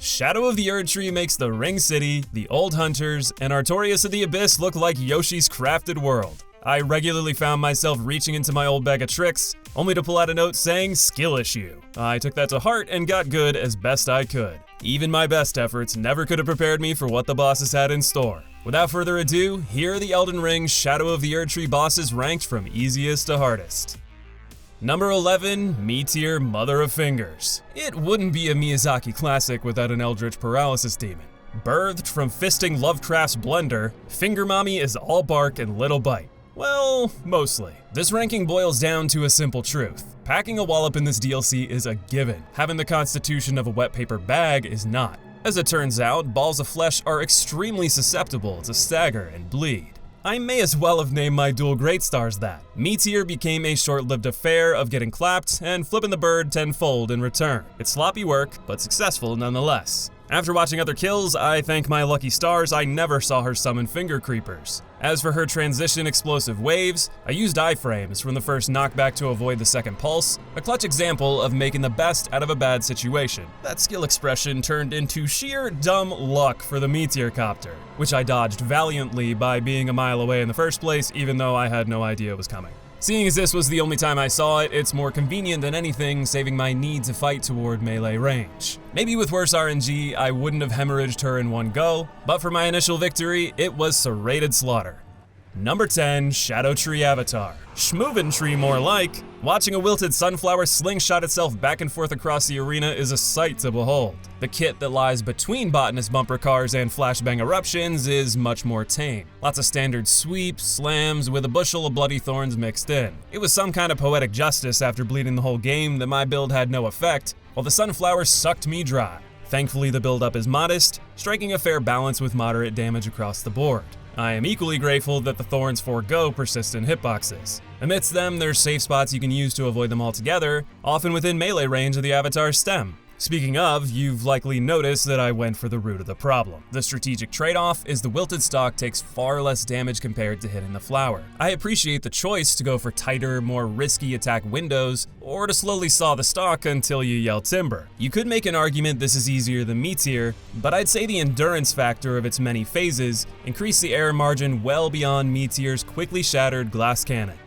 Shadow of the Erdtree makes the Ring City, the Old Hunters, and Artorias of the Abyss look like Yoshi's Crafted World. I regularly found myself reaching into my old bag of tricks, only to pull out a note saying skill issue. I took that to heart and got good as best I could. Even my best efforts never could have prepared me for what the bosses had in store. Without further ado, here are the Elden Ring Shadow of the Erdtree bosses ranked from easiest to hardest. Number 11, Metyr, Mother of Fingers. It wouldn't be a Miyazaki classic without an Eldritch Paralysis demon. Birthed from fisting Lovecraft's blender, Finger Mommy is all bark and little bite. Well, mostly. This ranking boils down to a simple truth. Packing a wallop in this DLC is a given. Having the constitution of a wet paper bag is not. As it turns out, balls of flesh are extremely susceptible to stagger and bleed. I may as well have named my dual great stars that. Metyr became a short-lived affair of getting clapped and flipping the bird tenfold in return. It's sloppy work, but successful nonetheless. After watching other kills, I thank my lucky stars I never saw her summon finger creepers. As for her transition explosive waves, I used iframes from the first knockback to avoid the second pulse, a clutch example of making the best out of a bad situation. That skill expression turned into sheer dumb luck for the Metyr copter, which I dodged valiantly by being a mile away in the first place even though I had no idea it was coming. Seeing as this was the only time I saw it, it's more convenient than anything, saving my need to fight toward melee range. Maybe with worse RNG, I wouldn't have hemorrhaged her in one go, but for my initial victory, it was serrated slaughter. Number 10, Scadutree Avatar. Schmoovin' more like. Watching a wilted sunflower slingshot itself back and forth across the arena is a sight to behold. The kit that lies between botanist bumper cars and flashbang eruptions is much more tame. Lots of standard sweeps, slams, with a bushel of bloody thorns mixed in. It was some kind of poetic justice after bleeding the whole game that my build had no effect, while the sunflower sucked me dry. Thankfully the build-up is modest, striking a fair balance with moderate damage across the board. I am equally grateful that the thorns forego persistent hitboxes. Amidst them, there's safe spots you can use to avoid them altogether, often within melee range of the Avatar's stem. Speaking of, you've likely noticed that I went for the root of the problem. The strategic trade-off is the wilted stalk takes far less damage compared to hitting the flower. I appreciate the choice to go for tighter, more risky attack windows, or to slowly saw the stalk until you yell timber. You could make an argument this is easier than Metyr, but I'd say the endurance factor of its many phases increase the error margin well beyond Metyr's quickly shattered glass cannon.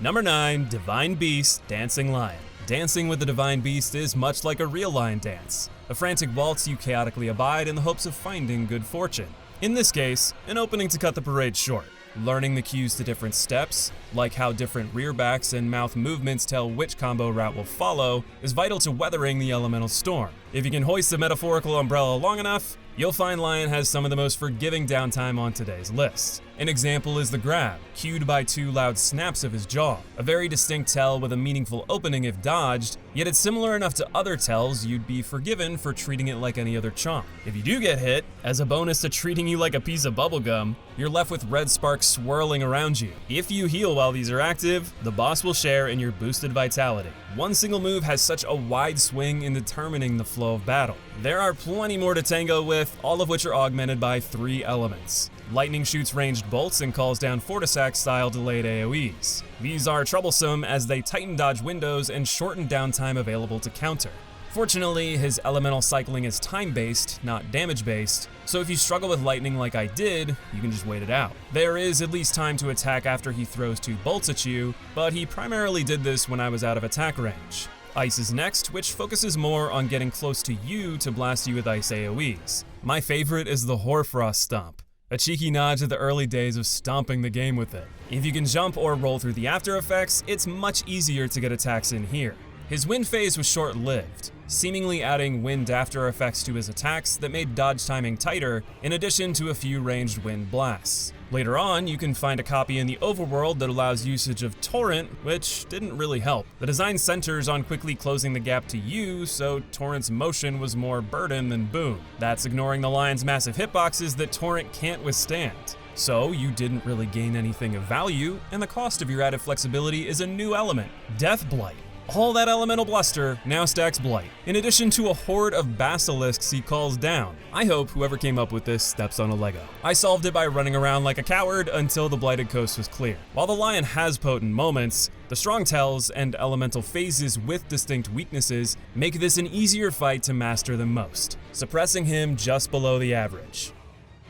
Number 9, Divine Beast, Dancing Lion. Dancing with the Divine Beast is much like a real lion dance. A frantic waltz you chaotically abide in the hopes of finding good fortune. In this case, an opening to cut the parade short. Learning the cues to different steps, like how different rear backs and mouth movements tell which combo route will follow, is vital to weathering the elemental storm. If you can hoist the metaphorical umbrella long enough, you'll find Lion has some of the most forgiving downtime on today's list. An example is the grab, cued by 2 loud snaps of his jaw. A very distinct tell with a meaningful opening if dodged, yet it's similar enough to other tells you'd be forgiven for treating it like any other chomp. If you do get hit, as a bonus to treating you like a piece of bubblegum, you're left with red sparks swirling around you. If you heal while these are active, the boss will share in your boosted vitality. One single move has such a wide swing in determining the flow of battle. There are plenty more to tango with, all of which are augmented by 3 elements. Lightning shoots ranged bolts and calls down Fortisac-style delayed AoEs. These are troublesome as they tighten dodge windows and shorten downtime available to counter. Fortunately, his elemental cycling is time-based, not damage-based, so if you struggle with lightning like I did, you can just wait it out. There is at least time to attack after he throws 2 bolts at you, but he primarily did this when I was out of attack range. Ice is next, which focuses more on getting close to you to blast you with ice AoEs. My favorite is the Hoarfrost Stomp, a cheeky nod to the early days of stomping the game with it. If you can jump or roll through the after effects, it's much easier to get attacks in here. His wind phase was short-lived, seemingly adding wind after effects to his attacks that made dodge timing tighter, in addition to a few ranged wind blasts. Later on, you can find a copy in the overworld that allows usage of Torrent, which didn't really help. The design centers on quickly closing the gap to you, so Torrent's motion was more burden than boon. That's ignoring the lion's massive hitboxes that Torrent can't withstand. So you didn't really gain anything of value, and the cost of your added flexibility is a new element, Death Blight. All that elemental bluster now stacks Blight, in addition to a horde of basilisks he calls down. I hope whoever came up with this steps on a Lego. I solved it by running around like a coward until the blighted coast was clear. While the Lion has potent moments, the strong tells and elemental phases with distinct weaknesses make this an easier fight to master than most, suppressing him just below the average.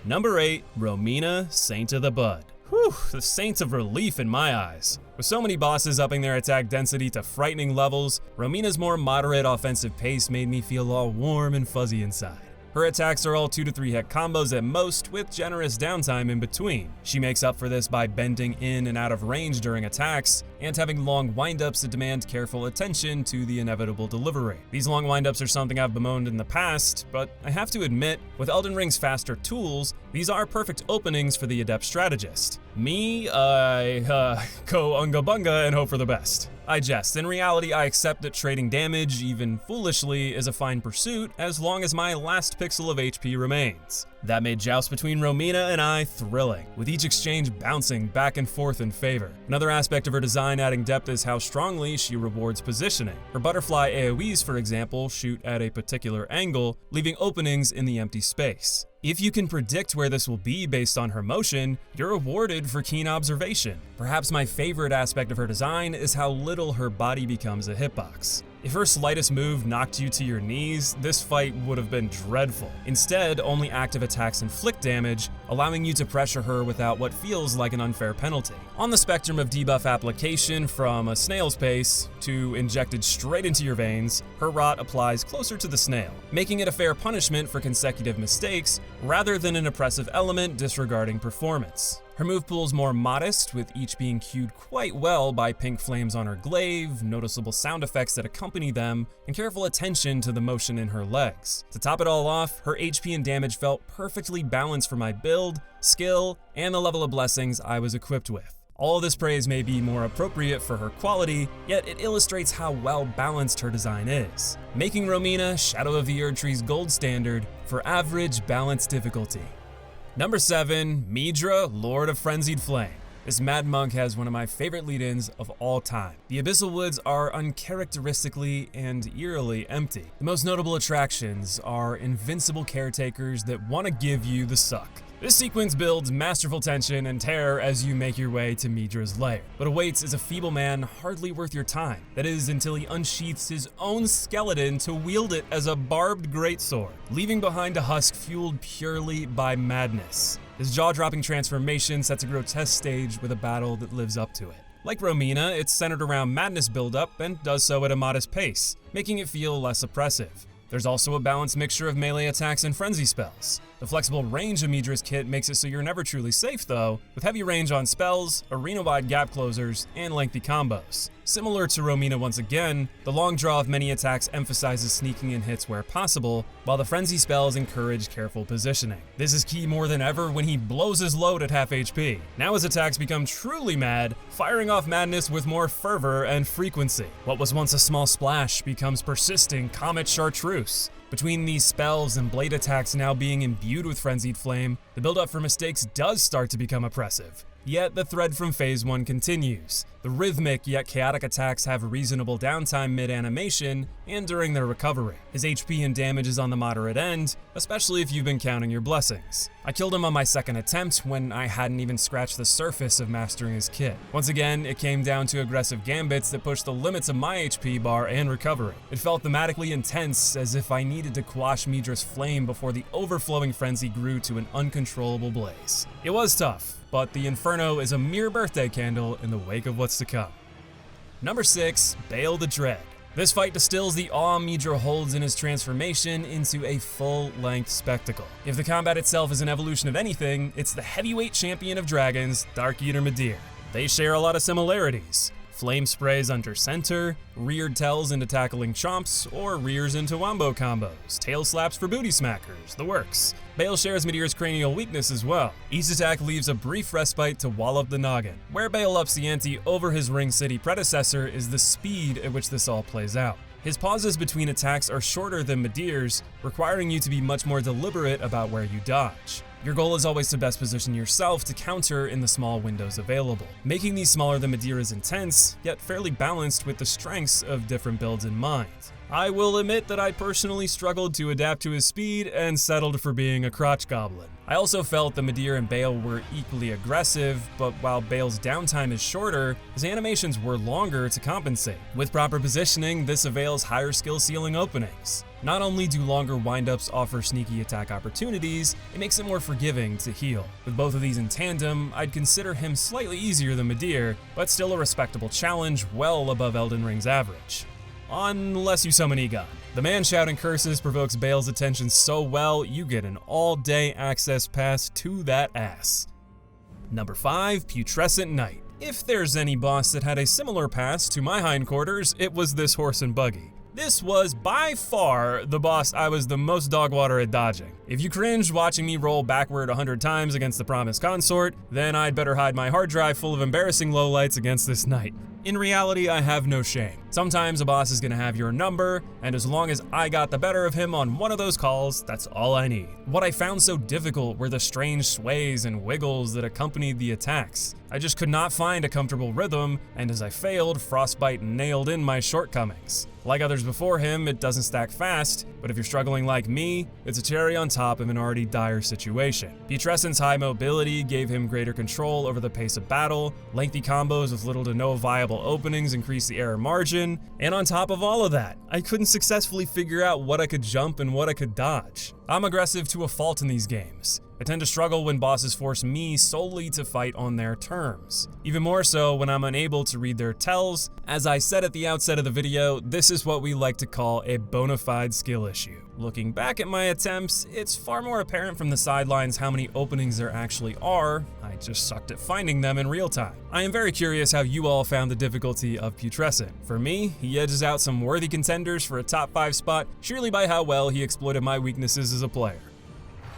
Number 8, Romina Saint of the Bud. Whew, the Saint of relief in my eyes. With so many bosses upping their attack density to frightening levels, Romina's more moderate offensive pace made me feel all warm and fuzzy inside. Her attacks are all 2 to 3 hit combos at most, with generous downtime in between. She makes up for this by bending in and out of range during attacks, and having long windups that demand careful attention to the inevitable delivery. These long windups are something I've bemoaned in the past, but I have to admit, with Elden Ring's faster tools, these are perfect openings for the adept strategist. Me, go unga bunga and hope for the best. I jest. In reality, I accept that trading damage, even foolishly, is a fine pursuit as long as my last pixel of HP remains. That made jousts between Romina and I thrilling, with each exchange bouncing back and forth in favor. Another aspect of her design adding depth is how strongly she rewards positioning. Her butterfly AoEs, for example, shoot at a particular angle, leaving openings in the empty space. If you can predict where this will be based on her motion, you're rewarded for keen observation. Perhaps my favorite aspect of her design is how little her body becomes a hitbox. If her slightest move knocked you to your knees, this fight would have been dreadful. Instead, only active attacks inflict damage, allowing you to pressure her without what feels like an unfair penalty. On the spectrum of debuff application, from a snail's pace to injected straight into your veins, her rot applies closer to the snail, making it a fair punishment for consecutive mistakes rather than an oppressive element disregarding performance. Her move pool is more modest, with each being cued quite well by pink flames on her glaive, noticeable sound effects that accompany them, and careful attention to the motion in her legs. To top it all off, her HP and damage felt perfectly balanced for my build, skill, and the level of blessings I was equipped with. All of this praise may be more appropriate for her quality, yet it illustrates how well balanced her design is, making Romina Shadow of the Erdtree's gold standard for average balanced difficulty. Number 7, Midra, Lord of Frenzied Flame. This mad monk has one of my favorite lead-ins of all time. The Abyssal Woods are uncharacteristically and eerily empty. The most notable attractions are invincible caretakers that want to give you the suck. This sequence builds masterful tension and terror as you make your way to Midra's lair. What awaits is a feeble man hardly worth your time. That is, until he unsheaths his own skeleton to wield it as a barbed greatsword, leaving behind a husk fueled purely by madness. His jaw-dropping transformation sets a grotesque stage with a battle that lives up to it. Like Romina, it's centered around madness buildup and does so at a modest pace, making it feel less oppressive. There's also a balanced mixture of melee attacks and frenzy spells. The flexible range of Midra's kit makes it so you're never truly safe though, with heavy range on spells, arena-wide gap closers, and lengthy combos. Similar to Romina once again, the long draw of many attacks emphasizes sneaking in hits where possible, while the frenzy spells encourage careful positioning. This is key more than ever when he blows his load at half HP. Now his attacks become truly mad, firing off madness with more fervor and frequency. What was once a small splash becomes persisting comet chartreuse. Between these spells and blade attacks now being imbued with Frenzied Flame, the build-up for mistakes does start to become oppressive. Yet the thread from Phase 1 continues. The rhythmic yet chaotic attacks have reasonable downtime mid-animation and during their recovery. His HP and damage is on the moderate end, especially if you've been counting your blessings. I killed him on my second attempt when I hadn't even scratched the surface of mastering his kit. Once again, it came down to aggressive gambits that pushed the limits of my HP bar and recovery. It felt thematically intense, as if I needed to quash Midra's flame before the overflowing frenzy grew to an uncontrollable blaze. It was tough, but the Inferno is a mere birthday candle in the wake of what's to come. Number 6, Bayle the Dread. This fight distills the awe Midra holds in his transformation into a full-length spectacle. If the combat itself is an evolution of anything, it's the heavyweight champion of dragons, Dark Eater Metyr. They share a lot of similarities. Flame sprays under center, reared tells into tackling chomps, or rears into wombo combos, tail slaps for booty smackers, the works. Bale shares Metyr's cranial weakness as well. Each attack leaves a brief respite to wall up the noggin. Where Bale ups the ante over his Ring City predecessor is the speed at which this all plays out. His pauses between attacks are shorter than Metyr's, requiring you to be much more deliberate about where you dodge. Your goal is always to best position yourself to counter in the small windows available. Making these smaller than Metyr is intense, yet fairly balanced with the strengths of different builds in mind. I will admit that I personally struggled to adapt to his speed and settled for being a crotch goblin. I also felt that Metyr and Bale were equally aggressive, but while Bale's downtime is shorter, his animations were longer to compensate. With proper positioning, this avails higher skill ceiling openings. Not only do longer windups offer sneaky attack opportunities, it makes it more forgiving to heal. With both of these in tandem, I'd consider him slightly easier than Metyr, but still a respectable challenge well above Elden Ring's average. Unless you summon Egon. The man shouting curses provokes Bale's attention so well, you get an all-day access pass to that ass. Number 5, Putrescent Knight. If there's any boss that had a similar pass to my hindquarters, it was this horse and buggy. This was by far the boss I was the most dog water at dodging. If you cringed watching me roll backward 100 times against the promised consort, then I'd better hide my hard drive full of embarrassing lowlights against this knight. In reality, I have no shame. Sometimes a boss is gonna have your number, and as long as I got the better of him on one of those calls, that's all I need. What I found so difficult were the strange sways and wiggles that accompanied the attacks. I just could not find a comfortable rhythm, and as I failed, Frostbite nailed in my shortcomings. Like others before him, it doesn't stack fast, but if you're struggling like me, it's a cherry on top of an already dire situation. Putrescent's high mobility gave him greater control over the pace of battle, lengthy combos with little to no viable openings increased the error margin, and on top of all of that, I couldn't successfully figure out what I could jump and what I could dodge. I'm aggressive to a fault in these games. I tend to struggle when bosses force me solely to fight on their terms. Even more so when I'm unable to read their tells. As I said at the outset of the video, this is what we like to call a bona fide skill issue. Looking back at my attempts, it's far more apparent from the sidelines how many openings there actually are. I just sucked at finding them in real time. I am very curious how you all found the difficulty of Putrescent. For me, he edges out some worthy contenders for a top 5 spot, surely by how well he exploited my weaknesses as a player.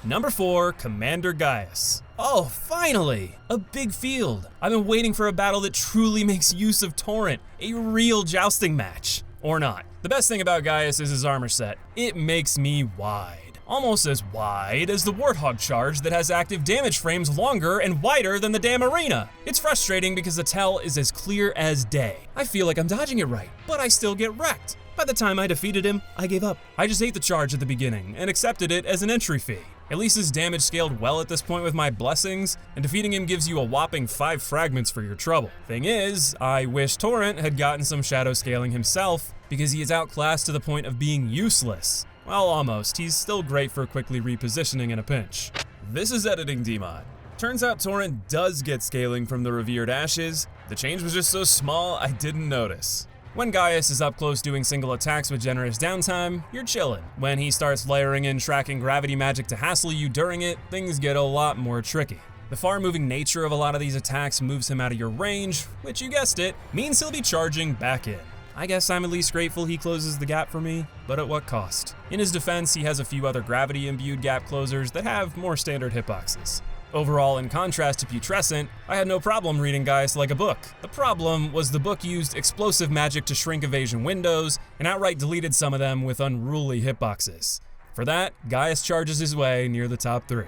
Number 4, Commander Gaius. Oh, finally! A big field. I've been waiting for a battle that truly makes use of Torrent, a real jousting match. Or not. The best thing about Gaius is his armor set. It makes me wide. Almost as wide as the Warthog charge that has active damage frames longer and wider than the damn arena. It's frustrating because the tell is as clear as day. I feel like I'm dodging it right, but I still get wrecked. By the time I defeated him, I gave up. I just ate the charge at the beginning and accepted it as an entry fee. At least his damage scaled well at this point with my blessings, and defeating him gives you a whopping 5 fragments for your trouble. Thing is, I wish Torrent had gotten some shadow scaling himself, because he is outclassed to the point of being useless. Well, almost. He's still great for quickly repositioning in a pinch. This is editing demod. Turns out Torrent does get scaling from the revered ashes. The change was just so small, I didn't notice. When Gaius is up close doing single attacks with generous downtime, you're chillin'. When he starts layering in tracking gravity magic to hassle you during it, things get a lot more tricky. The far-moving nature of a lot of these attacks moves him out of your range, which, you guessed it, means he'll be charging back in. I guess I'm at least grateful he closes the gap for me, but at what cost? In his defense, he has a few other gravity-imbued gap closers that have more standard hitboxes. Overall, in contrast to Putrescent, I had no problem reading Gaius like a book. The problem was the book used explosive magic to shrink evasion windows and outright deleted some of them with unruly hitboxes. For that, Gaius charges his way near the top 3.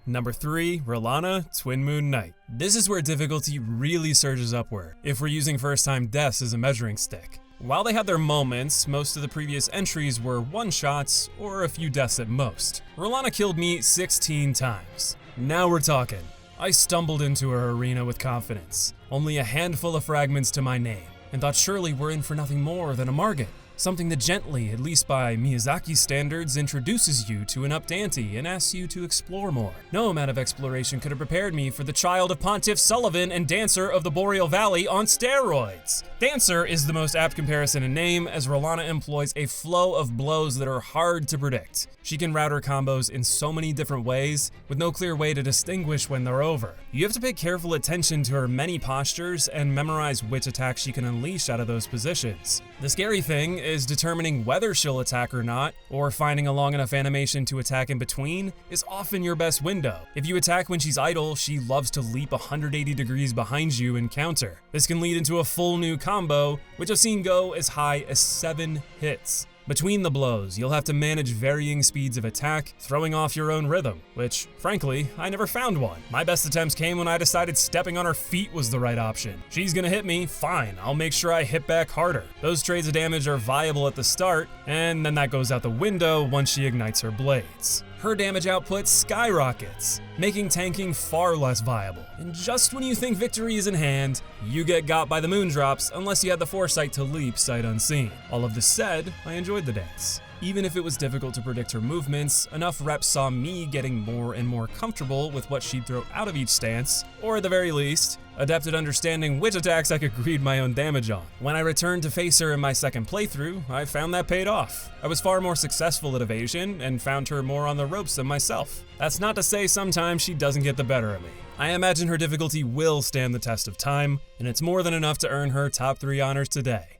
Number 3, Rellana, Twin Moon Knight. This is where difficulty really surges upward, if we're using first-time deaths as a measuring stick. While they had their moments, most of the previous entries were one-shots or a few deaths at most. Rellana killed me 16 times. Now we're talking. I stumbled into her arena with confidence, only a handful of fragments to my name, and thought surely we're in for nothing more than a Margit. Something that gently, at least by Miyazaki's standards, introduces you to an up-ante and asks you to explore more. No amount of exploration could have prepared me for the child of Pontiff Sullivan and Dancer of the Boreal Valley on steroids. Dancer is the most apt comparison in name, as Rellana employs a flow of blows that are hard to predict. She can route her combos in so many different ways, with no clear way to distinguish when they're over. You have to pay careful attention to her many postures and memorize which attacks she can unleash out of those positions. The scary thing is determining whether she'll attack or not, or finding a long enough animation to attack in between, is often your best window. If you attack when she's idle, she loves to leap 180 degrees behind you and counter. This can lead into a full new combo, which I've seen go as high as 7 hits. Between the blows, you'll have to manage varying speeds of attack, throwing off your own rhythm, which, frankly, I never found one. My best attempts came when I decided stepping on her feet was the right option. She's gonna hit me, fine, I'll make sure I hit back harder. Those trades of damage are viable at the start, and then that goes out the window once she ignites her blades. Her damage output skyrockets, making tanking far less viable. And just when you think victory is in hand, you get got by the moondrops unless you had the foresight to leap sight unseen. All of this said, I enjoyed the dance. Even if it was difficult to predict her movements, enough reps saw me getting more and more comfortable with what she'd throw out of each stance, or at the very least, adept at understanding which attacks I could greed my own damage on. When I returned to face her in my second playthrough, I found that paid off. I was far more successful at evasion and found her more on the ropes than myself. That's not to say sometimes she doesn't get the better of me. I imagine her difficulty will stand the test of time, and it's more than enough to earn her top 3 honors today.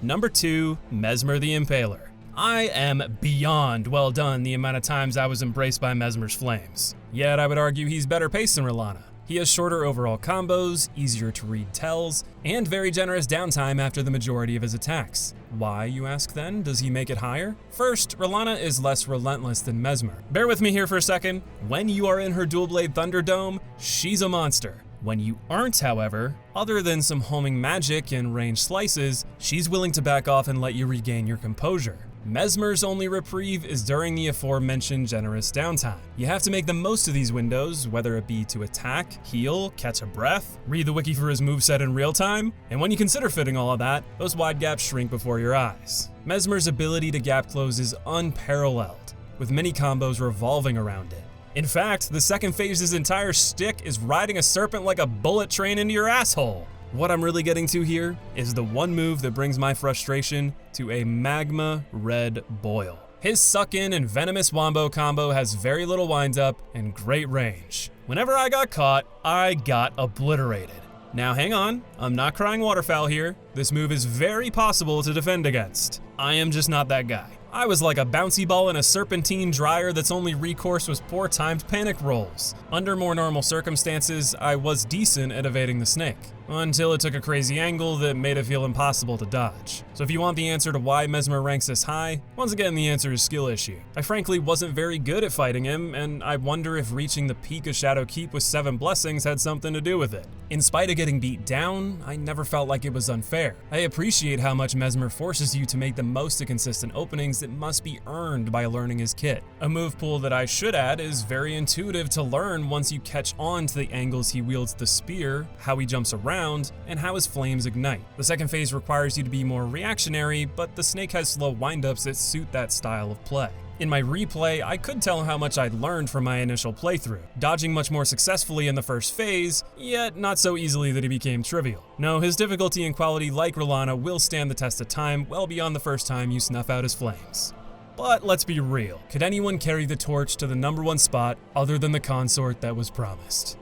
Number 2, Messmer the Impaler. I am beyond well done the amount of times I was embraced by Mesmer's flames. Yet I would argue he's better paced than Rellana. He has shorter overall combos, easier to read tells, and very generous downtime after the majority of his attacks. Why, you ask then, does he make it higher? First, Rellana is less relentless than Mesmer. Bear with me here for a second. When you are in her dual blade Thunderdome, she's a monster. When you aren't, however, other than some homing magic and ranged slices, she's willing to back off and let you regain your composure. Mesmer's only reprieve is during the aforementioned generous downtime. You have to make the most of these windows, whether it be to attack, heal, catch a breath, read the wiki for his moveset in real time, and when you consider fitting all of that, those wide gaps shrink before your eyes. Mesmer's ability to gap close is unparalleled, with many combos revolving around it. In fact, the second phase's entire shtick is riding a serpent like a bullet train into your asshole. What I'm really getting to here is the one move that brings my frustration to a magma red boil. His suck-in and venomous wombo combo has very little wind-up and great range. Whenever I got caught, I got obliterated. Now hang on, I'm not crying waterfowl here. This move is very possible to defend against. I am just not that guy. I was like a bouncy ball in a serpentine dryer that's only recourse was poor timed panic rolls. Under more normal circumstances, I was decent at evading the snake, until it took a crazy angle that made it feel impossible to dodge. So if you want the answer to why Mesmer ranks this high, once again the answer is skill issue. I frankly wasn't very good at fighting him, and I wonder if reaching the peak of Shadow Keep with 7 blessings had something to do with it. In spite of getting beat down, I never felt like it was unfair. I appreciate how much Mesmer forces you to make the most of consistent openings that must be earned by learning his kit. A move pool that I should add is very intuitive to learn once you catch on to the angles he wields the spear, how he jumps around, and how his flames ignite. The second phase requires you to be more reactionary, but the snake has slow windups that suit that style of play. In my replay, I could tell how much I'd learned from my initial playthrough, dodging much more successfully in the first phase, yet not so easily that he became trivial. No, his difficulty and quality like Rellana will stand the test of time well beyond the first time you snuff out his flames. But let's be real, could anyone carry the torch to the #1 spot other than the consort that was promised?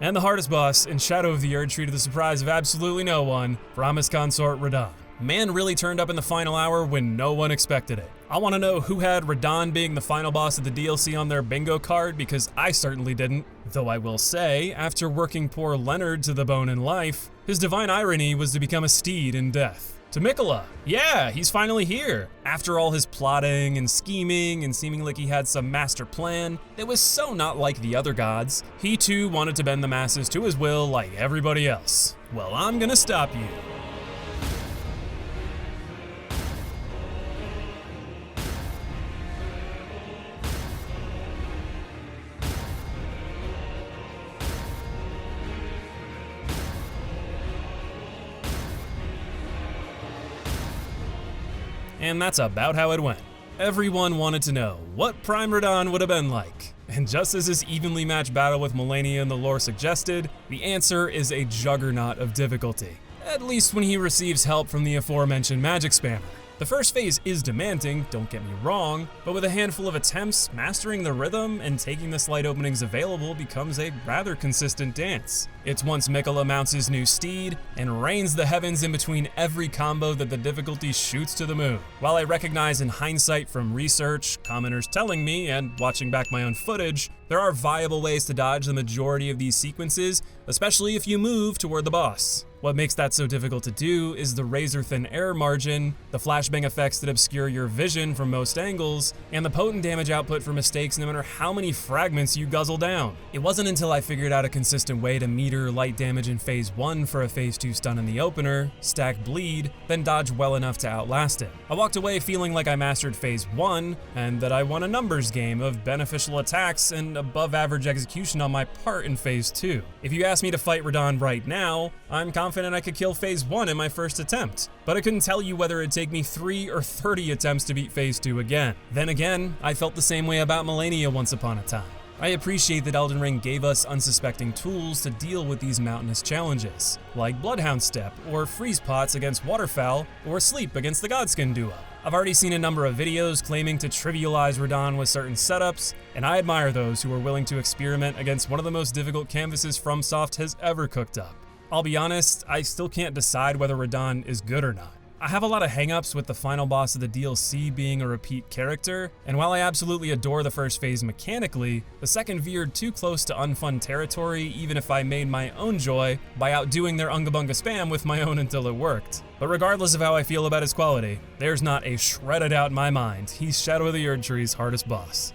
And the hardest boss, in Shadow of the Erdtree to the surprise of absolutely no one, promised consort Redon. Man really turned up in the final hour when no one expected it. I want to know who had Redon being the final boss of the DLC on their bingo card, because I certainly didn't. Though I will say, after working poor Leonard to the bone in life, his divine irony was to become a steed in death. To Mikola, yeah, he's finally here. After all his plotting and scheming and seeming like he had some master plan that was so not like the other gods, he too wanted to bend the masses to his will like everybody else. Well, I'm gonna stop you. And that's about how it went. Everyone wanted to know what Prime Radahn would have been like. And just as his evenly matched battle with Malenia in the lore suggested, the answer is a juggernaut of difficulty. At least when he receives help from the aforementioned magic spammer. The first phase is demanding, don't get me wrong, but with a handful of attempts, mastering the rhythm and taking the slight openings available becomes a rather consistent dance. It's once Mikola mounts his new steed and reigns the heavens in between every combo that the difficulty shoots to the moon. While I recognize in hindsight from research, commenters telling me, and watching back my own footage, there are viable ways to dodge the majority of these sequences, especially if you move toward the boss. What makes that so difficult to do is the razor-thin error margin, the flashbang effects that obscure your vision from most angles, and the potent damage output for mistakes no matter how many fragments you guzzle down. It wasn't until I figured out a consistent way to meter light damage in Phase 1 for a Phase 2 stun in the opener, stack bleed, then dodge well enough to outlast it. I walked away feeling like I mastered Phase 1, and that I won a numbers game of beneficial attacks and above average execution on my part in Phase 2. If you ask me to fight Redon right now, I'm confident I could kill Phase 1 in my first attempt, but I couldn't tell you whether it'd take me 3 or 30 attempts to beat Phase 2 again. Then again, I felt the same way about Malenia once upon a time. I appreciate that Elden Ring gave us unsuspecting tools to deal with these mountainous challenges, like Bloodhound Step, or Freeze Pots against Waterfowl, or Sleep against the Godskin duo. I've already seen a number of videos claiming to trivialize Redon with certain setups, and I admire those who are willing to experiment against one of the most difficult canvases FromSoft has ever cooked up. I'll be honest, I still can't decide whether Redon is good or not. I have a lot of hangups with the final boss of the DLC being a repeat character, and while I absolutely adore the first phase mechanically, the second veered too close to unfun territory even if I made my own joy by outdoing their Unga Bunga spam with my own until it worked. But regardless of how I feel about his quality, there's not a shred of doubt in my mind he's Shadow of the Erdtree's hardest boss.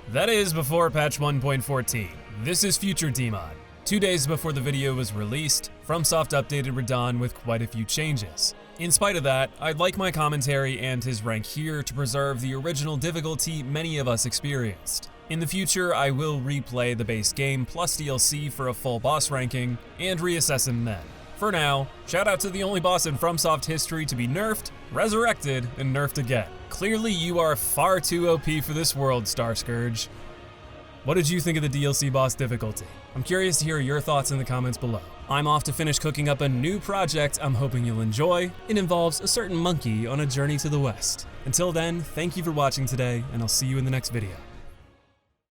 That is before patch 1.14. This is future DMod. 2 days before the video was released, FromSoft updated Redon with quite a few changes. In spite of that, I'd like my commentary and his rank here to preserve the original difficulty many of us experienced. In the future, I will replay the base game plus DLC for a full boss ranking, and reassess him then. For now, shout out to the only boss in FromSoft history to be nerfed, resurrected, and nerfed again. Clearly you are far too OP for this world, Starscourge. What did you think of the DLC boss difficulty? I'm curious to hear your thoughts in the comments below. I'm off to finish cooking up a new project I'm hoping you'll enjoy. It involves a certain monkey on a journey to the west. Until then, thank you for watching today, and I'll see you in the next video.